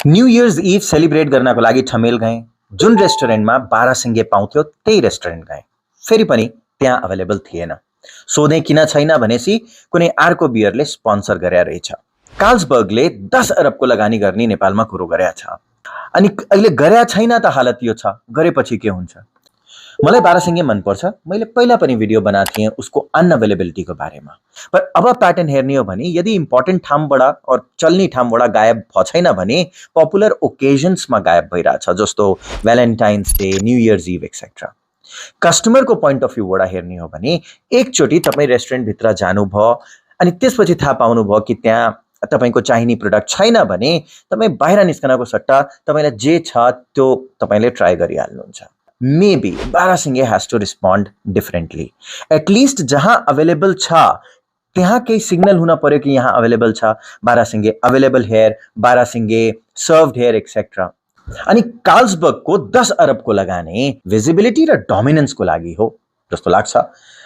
New Year's इभ celebrate गर्नको लागि ठमेल गए। जुन रेस्टुरेन्टमा 12 सिङ्गे पाउँथ्यो त्यही रेस्टुरेन्ट गए। फेरि पनि त्यहाँ अवेलेबल थिएन। सोधे किन छैन भनेपछि कुनै अर्को बियरले स्पोन्सर गरेर रहेछ। कार्लसबर्गले 10 अरबको लगानी गर्ने नेपालमा कुरो गरेका छ। अनि अहिले गरेका छैन त हालत यो छ, गरेपछि के हुन्छ? मलाई 12 सिङ्गे मनपर्छ। मैले पहिला पनि भिडियो बनाएको थिएँ उसको अनअवेलेबिलिटीको बारेमा। पर अब प्याटर्न हेर्ने हो भने यदि इम्पोर्टेन्ट ठाउँबाट और चल्ने ठाउँबाट गायब भएको छैन भने पपुलर ओकेजन्समा गायब भइरहेछ, जस्तो Valentine's Day, New Year's Eve etcetera. कस्टमरको पोइन्ट अफ भ्यूबाट हेर्ने हो भने एकचोटि तपाईँ रेस्टुरेन्टभित्र जानुभयो अनि त्यसपछि थाहा पाउनुभयो कि त्यहाँ तपाईँको चाहिने प्रोडक्ट छैन भने तपाईँ बाहिर निस्कनको सट्टा तपाईँलाई जे छ त्यो तपाईँले ट्राई गरिहाल्नुहुन्छ। Maybe 12 सिङ्गे has to respond differently. At least जहाँ अवेलेबल छ त्यहाँ केही सिग्नल हुन पर्यो कि यहाँ अवेलेबल छ, 12 सिङ्गे अवेलेबल हेयर, 12 सिङ्गे सर्भड हेयर एक्सेट्रा। अनि कार्लसबर्गको 10 अरबको लगानी भिजिबिलिटी र डोमिनेन्सको लागि हो जस्तो लाग्छ।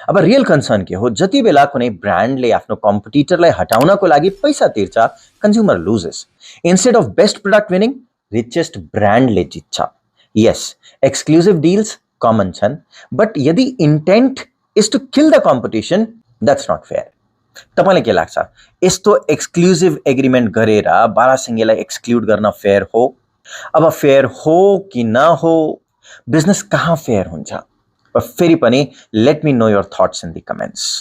अब रियल कन्सर्न के हो? जति बेला कुनै ब्रान्डले आफ्नो कम्पिटिटरलाई हटाउनको लागि पैसा तिर्छ, consumer loses. Instead of best product winning, richest ब्रान्डले जित्छ। Yes, exclusive deals common छन्, but यदि intent is to kill the competition, that's not fair. तपाईलाई के लाग्छ? यस्तो exclusive agreement गरेर 12 सिङ्गेलाई exclude गर्न fair हो? अब fair हो कि न हो? बिजनेस कहाँ fair हुन्छ? फेरि पनि let me know your thoughts in the comments.